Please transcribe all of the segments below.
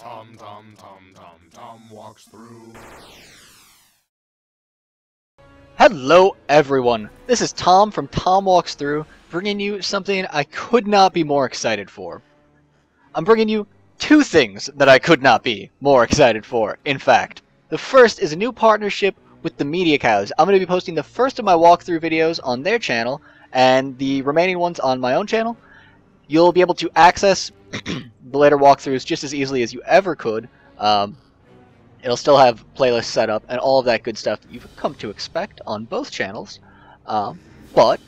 Tom walks through. Hello everyone, this is Tom from TomWalksThrough, bringing you something I could not be more excited for. I'm bringing you two things that I could not be more excited for, in fact. The first is a new partnership with the Media Cows. I'm going to be posting the first of my walkthrough videos on their channel, and the remaining ones on my own channel. You'll be able to access the later walkthroughs just as easily as you ever could. It'll still have playlists set up and all of that good stuff that you've come to expect on both channels. But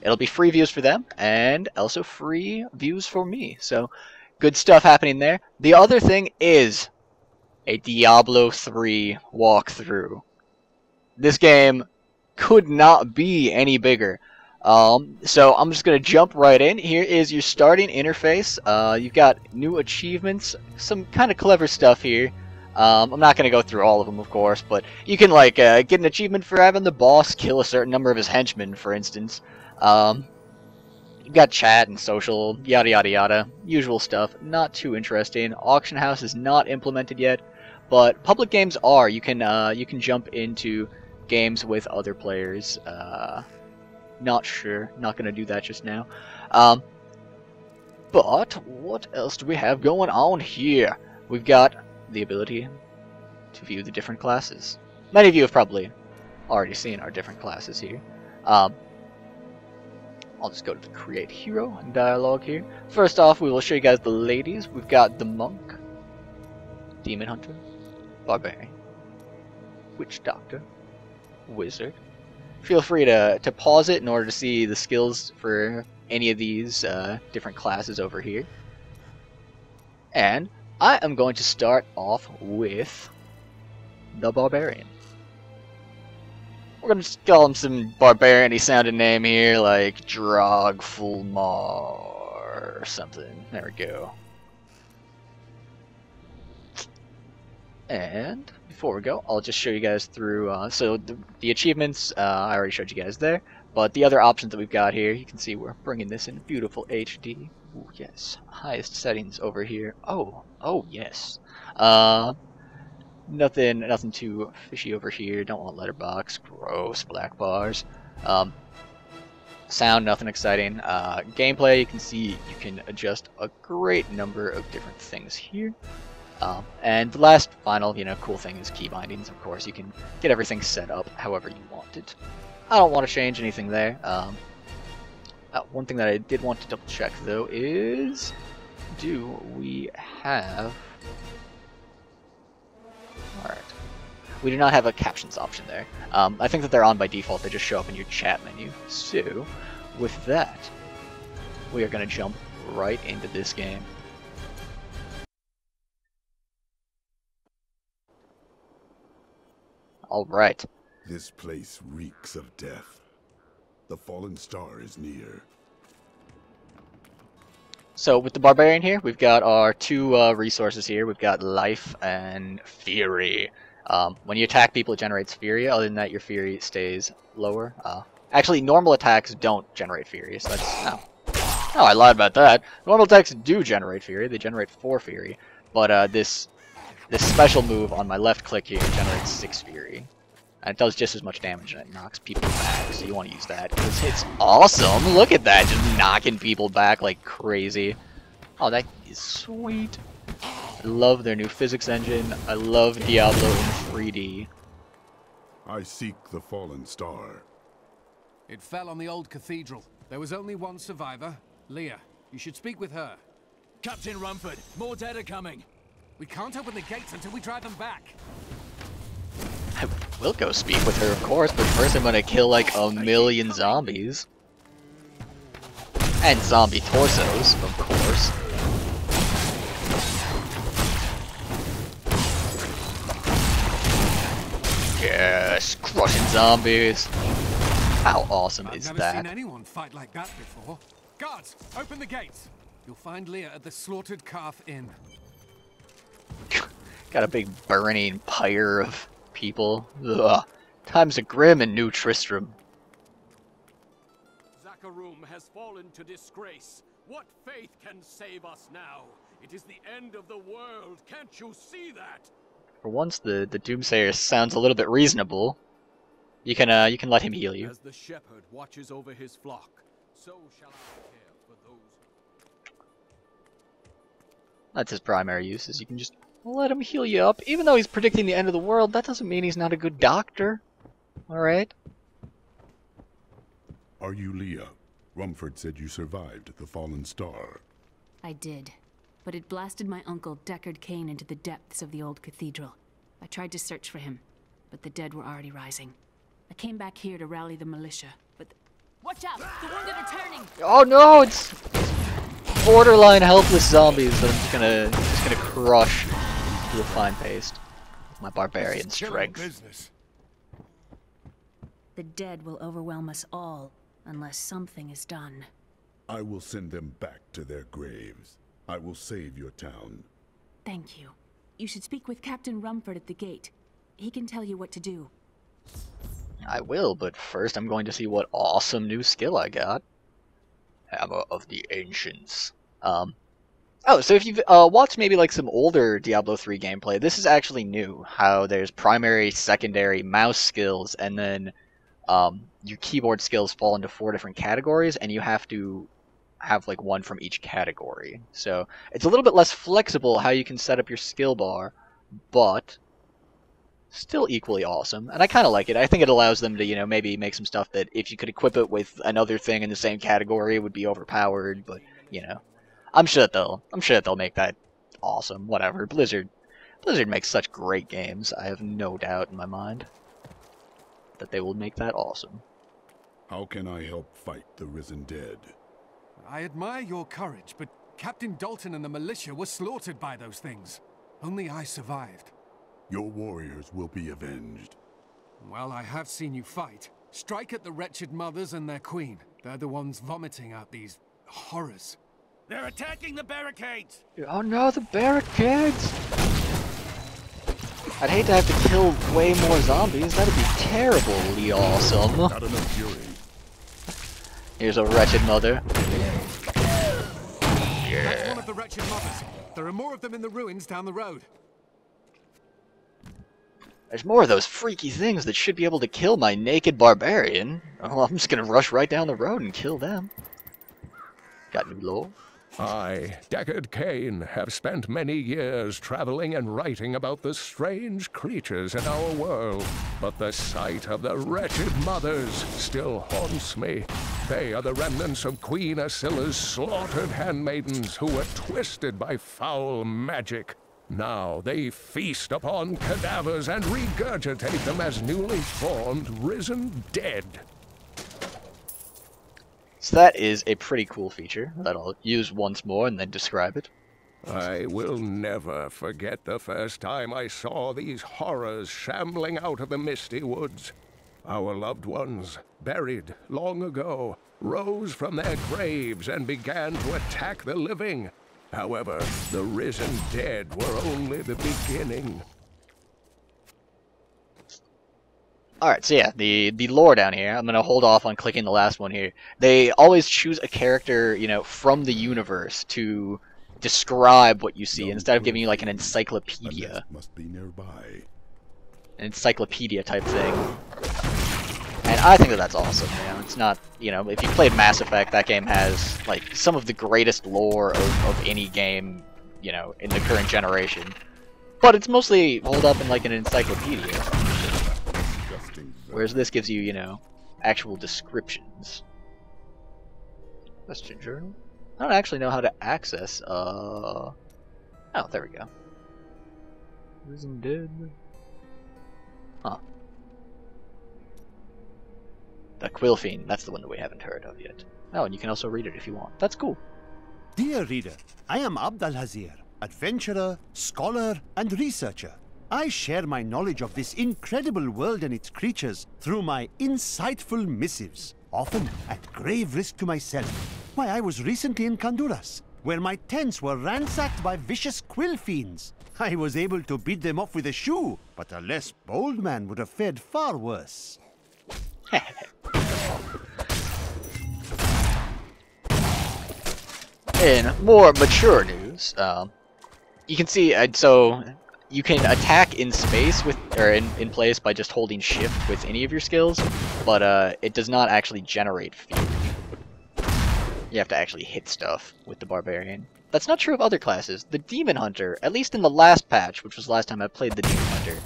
it'll be free views for them and also free views for me. So good stuff happening there. The other thing is a Diablo 3 walkthrough. This game could not be any bigger. So I'm just going to jump right in. Here is your starting interface. You've got new achievements, some kind of clever stuff here. I'm not going to go through all of them, of course, but you can like get an achievement for having the boss kill a certain number of his henchmen, for instance. You've got chat and social, yada yada yada, usual stuff. Not too interesting. Auction house is not implemented yet, but public games are. You can jump into games with other players. Not sure. Not going to do that just now. But what else do we have going on here? We've got the ability to view the different classes. Many of you have probably already seen our different classes here. I'll just go to the Create Hero and dialogue here. First off, we will show you guys the ladies. We've got the Monk, Demon Hunter, Barbarian, Witch Doctor, Wizard. Feel free to pause it in order to see the skills for any of these different classes over here. And I am going to start off with the Barbarian. We're going to just call him some barbarian-y sounding name here, like Drog Fulmar or something. There we go. And before we go, I'll just show you guys through, so the achievements, I already showed you guys there, but the other options that we've got here, you can see we're bringing this in beautiful HD. Ooh, yes, highest settings over here. Oh yes. Nothing too fishy over here. Don't want letterbox. Gross, black bars. Sound, nothing exciting. Gameplay, you can see you can adjust a great number of different things here. And the last final, cool thing is key bindings. Of course, you can get everything set up however you want it. I don't want to change anything there. One thing that I did want to double check though is, do we have? All right, we do not have a captions option there. I think that they're on by default. They just show up in your chat menu. So, with that, we are going to jump right into this game. Alright. This place reeks of death. The fallen star is near. So with the Barbarian here, we've got our two resources here. We've got Life and Fury. When you attack people, it generates Fury. Other than that, your Fury stays lower. Actually, normal attacks don't generate Fury, so that's... No, I lied about that. Normal attacks do generate Fury. They generate 4 Fury. But this special move on my left click here generates 6 Fury. And it does just as much damage, and it knocks people back, so you want to use that, because it's awesome! Look at that, just knocking people back like crazy. Oh, that is sweet. I love their new physics engine. I love Diablo in 3D. I seek the fallen star. It fell on the old cathedral. There was only one survivor, Leah. You should speak with her. Captain Rumford, more dead are coming. We can't open the gates until we drive them back. I will go speak with her, of course, but first I'm gonna kill like a million zombies. And zombie torsos, of course. Yes, crushing zombies. How awesome is that? I've never seen anyone fight like that before. Guards, open the gates. You'll find Leah at the Slaughtered Calf Inn. Got a big burning pyre of people. Ugh. Times are grim in New Tristram. Zakharum has fallen to disgrace. What faith can save us now? It is the end of the world. Can't you see that? For once, the Doomsayer sounds a little bit reasonable. You can let him heal you. As the shepherd watches over his flock, so shall I care for those. That's his primary use, is you can just let him heal you up. Even though he's predicting the end of the world, that doesn't mean he's not a good doctor. Alright? Are you Leah? Rumford said you survived the fallen star. I did. But it blasted my uncle, Deckard Cain, into the depths of the old cathedral. I tried to search for him, but the dead were already rising. I came back here to rally the militia, but... Watch out! The wounded are turning! Oh no, it's borderline helpless zombies that I'm just gonna crush to a fine paste with my barbarian strength. The dead will overwhelm us all, unless something is done. I will send them back to their graves. I will save your town. Thank you. You should speak with Captain Rumford at the gate. He can tell you what to do. I will, but first I'm going to see what awesome new skill I got. Hammer of the Ancients. Oh, so if you've watched maybe like some older Diablo 3 gameplay, this is actually new. How there's primary, secondary, mouse skills, and then your keyboard skills fall into 4 different categories, and you have to have like one from each category. So it's a little bit less flexible how you can set up your skill bar, but still equally awesome. And I kind of like it. I think it allows them to, you know, maybe make some stuff that if you could equip it with another thing in the same category, it would be overpowered. But you know, I'm sure that they'll make that awesome. Whatever. Blizzard makes such great games. I have no doubt in my mind that they will make that awesome. How can I help fight the risen dead? I admire your courage, but Captain Dalton and the militia were slaughtered by those things. Only I survived. Your warriors will be avenged. Well, I have seen you fight. Strike at the wretched mothers and their queen. They're the ones vomiting out these horrors. They're attacking the barricades! Oh no, the barricades! I'd hate to have to kill way more zombies. That'd be terribly awesome. Not enough fury. Here's a wretched mother. That's one of the wretched mothers. There are more of them in the ruins down the road. There's more of those freaky things that should be able to kill my naked barbarian. Oh, I'm just gonna rush right down the road and kill them. Got new lore? I, Deckard Cain, have spent many years traveling and writing about the strange creatures in our world, but the sight of the wretched mothers still haunts me. They are the remnants of Queen Asilla's slaughtered handmaidens who were twisted by foul magic. Now they feast upon cadavers and regurgitate them as newly formed, risen dead. So that is a pretty cool feature that I'll use once more and then describe it. I will never forget the first time I saw these horrors shambling out of the misty woods. Our loved ones, buried long ago, rose from their graves and began to attack the living. However, the risen dead were only the beginning. Alright, so yeah, the lore down here, I'm going to hold off on clicking the last one here. They always choose a character, you know, from the universe to describe what you see, instead of giving you like an encyclopedia. Must be nearby. An encyclopedia type thing. And I think that that's awesome, you know, it's not, you know, if you played Mass Effect, that game has, like, some of the greatest lore of any game, you know, in the current generation. But it's mostly holed up in, like, an encyclopedia. Whereas this gives you, you know, actual descriptions. Question journal? I don't actually know how to access, Oh, there we go. Risen Dead. Huh. The Quillfiend, that's the one that we haven't heard of yet. Oh, and you can also read it if you want. That's cool. Dear reader, I am Abdalhazir, adventurer, scholar, and researcher. I share my knowledge of this incredible world and its creatures through my insightful missives, often at grave risk to myself. Why, I was recently in Honduras, where my tents were ransacked by vicious quill fiends. I was able to beat them off with a shoe, but a less bold man would have fared far worse. In more mature news, is, you can see, so you can attack in space with, or in place by just holding shift with any of your skills, but it does not actually generate fury. You have to actually hit stuff with the barbarian. That's not true of other classes. The demon hunter, at least in the last patch, which was the last time I played the demon hunter,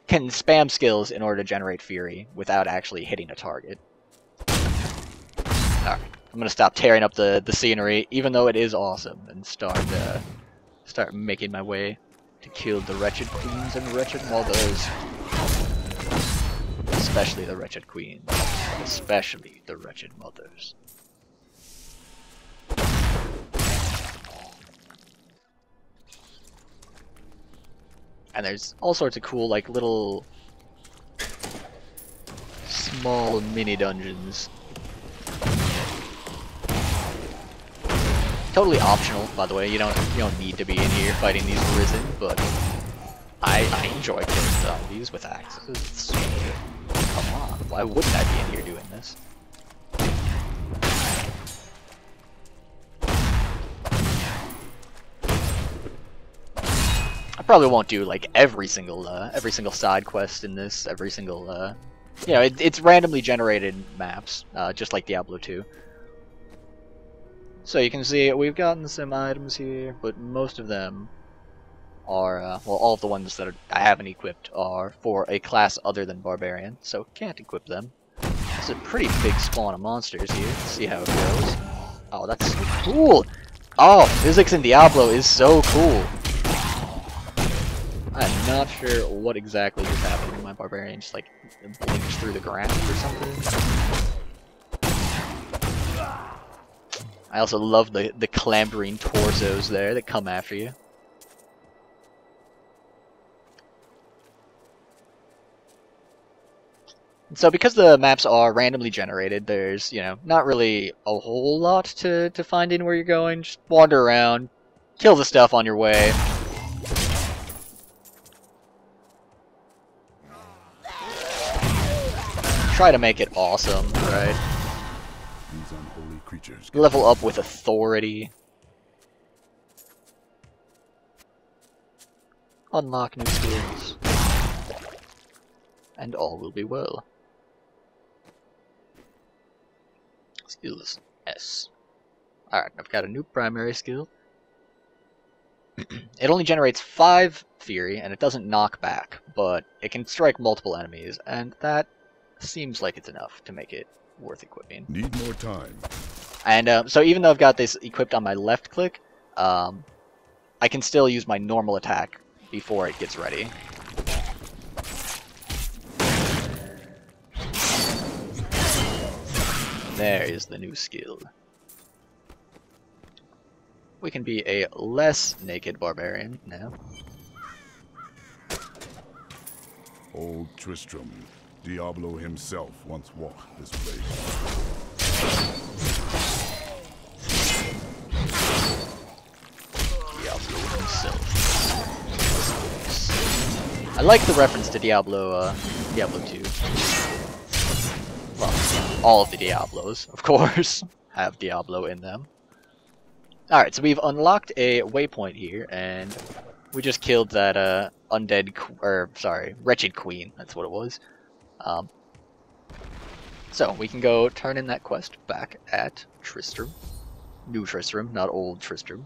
can spam skills in order to generate fury without actually hitting a target. Alright, I'm gonna stop tearing up the scenery, even though it is awesome, and start making my way to kill the wretched queens and wretched mothers. Especially the wretched queens. Especially the wretched mothers. And there's all sorts of cool, like, little small mini dungeons. Totally optional, by the way. You don't need to be in here fighting these risen, but I enjoy killing zombies with axes. It's so good. Come on, why wouldn't I be in here doing this? I probably won't do like every single side quest in this, every single you know, it's randomly generated maps, just like Diablo II. So you can see we've gotten some items here, but most of them are, well, all of the ones that I haven't equipped are for a class other than Barbarian, so can't equip them. It's a pretty big spawn of monsters here. Let's see how it goes. Oh, that's so cool! Oh, physics in Diablo is so cool! I'm not sure what exactly is happening. My Barbarian just, like, blinks through the ground or something. I also love the clambering torsos there that come after you. So because the maps are randomly generated, there's, you know, not really a whole lot to find in where you're going. Just wander around, kill the stuff on your way. Try to make it awesome, right? These unholy creatures. Level up with authority. Unlock new skills. And all will be well. Skills S. Alright, I've got a new primary skill. It only generates 5 fury, and it doesn't knock back, but it can strike multiple enemies, and that seems like it's enough to make it worth equipping. Need more time. And so even though I've got this equipped on my left click, I can still use my normal attack before it gets ready. There is the new skill. We can be a less naked barbarian now. Old Tristram, Diablo himself once walked this place. Diablo himself. I like the reference to Diablo 2. Well, all of the Diablos, of course, have Diablo in them. Alright, so we've unlocked a waypoint here, and we just killed that wretched queen. That's what it was. So we can go turn in that quest back at Tristram. New Tristram, not old Tristram.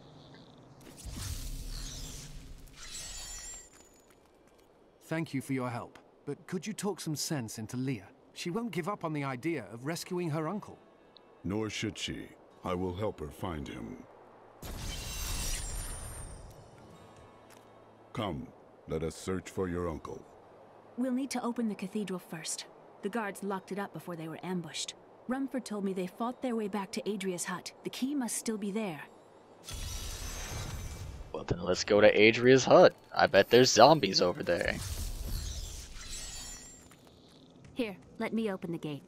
Thank you for your help, but could you talk some sense into Leah? She won't give up on the idea of rescuing her uncle. Nor should she. I will help her find him. Come, let us search for your uncle. We'll need to open the cathedral first. The guards locked it up before they were ambushed. Rumford told me they fought their way back to Adria's hut. The key must still be there. Well then let's go to Adria's hut. I bet there's zombies over there. Here, let me open the gate.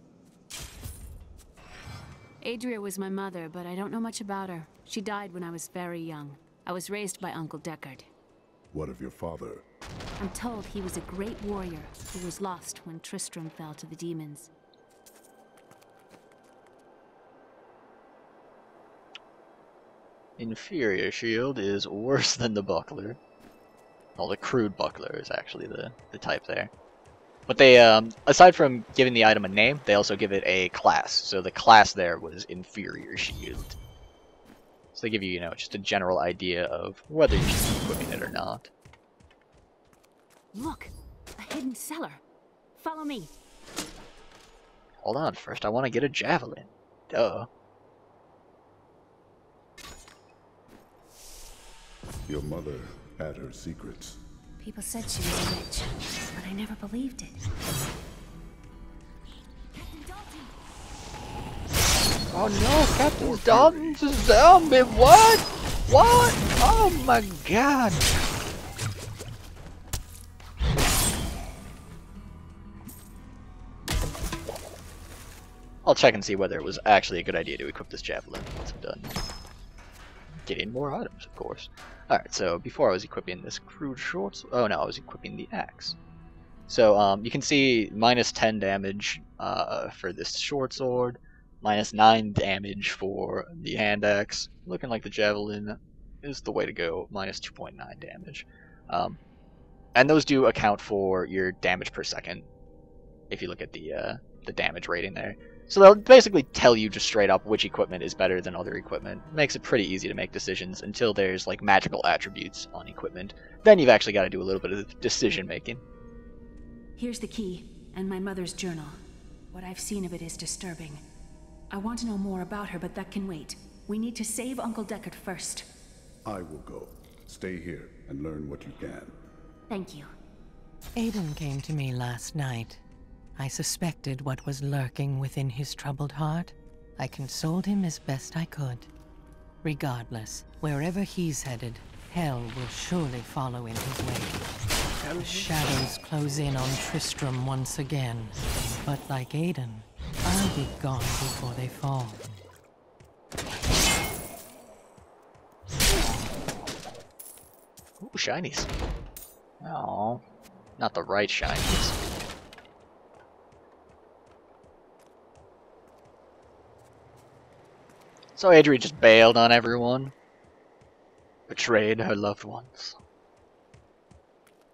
Adria was my mother, but I don't know much about her. She died when I was very young. I was raised by Uncle Deckard. What of your father? I'm told he was a great warrior who was lost when Tristram fell to the demons. inferior shield is worse than the buckler. Well, the crude buckler is actually the type there. But they, aside from giving the item a name, they also give it a class. So the class there was inferior shield. So they give you, you know, just a general idea of whether you should be equipping it or not. Look, a hidden cellar. Follow me. Hold on, first I want to get a javelin. Duh. Your mother had her secrets. People said she was a witch, but I never believed it. Captain Dalton! Oh no, Captain Dalton's a zombie! What? What? Oh my god! I'll check and see whether it was actually a good idea to equip this javelin once I'm done. Getting more items, of course. Alright, so before I was equipping this crude short sword. Oh no, I was equipping the axe. So you can see minus 10 damage for this short sword, minus 9 damage for the hand axe. Looking like the javelin is the way to go, minus 2.9 damage. And those do account for your damage per second, if you look at the damage rating there. So they'll basically tell you just straight up which equipment is better than other equipment. Makes it pretty easy to make decisions until there's like magical attributes on equipment. Then you've actually got to do a little bit of decision making. Here's the key, and my mother's journal. What I've seen of it is disturbing. I want to know more about her, but that can wait. We need to save Uncle Deckard first. I will go. Stay here and learn what you can. Thank you. Aiden came to me last night. I suspected what was lurking within his troubled heart. I consoled him as best I could. Regardless, wherever he's headed, hell will surely follow in his wake. The shadows close in on Tristram once again, but like Aiden, I'll be gone before they fall. Ooh, shinies. Oh, not the right shinies. So Adri just bailed on everyone. Betrayed her loved ones.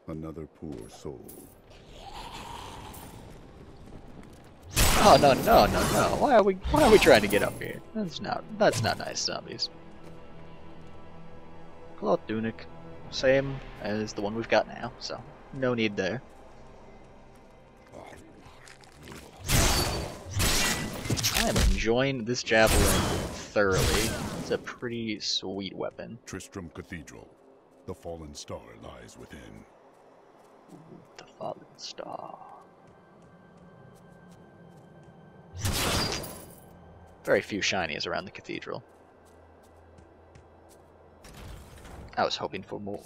Another poor soul. Oh no no no no! Why are we trying to get up here? That's not nice, zombies. Cloth tunic, same as the one we've got now, so no need there. I am enjoying this javelin thoroughly. It's a pretty sweet weapon. Tristram Cathedral. The fallen star lies within. The fallen star. Very few shinies around the cathedral. I was hoping for more.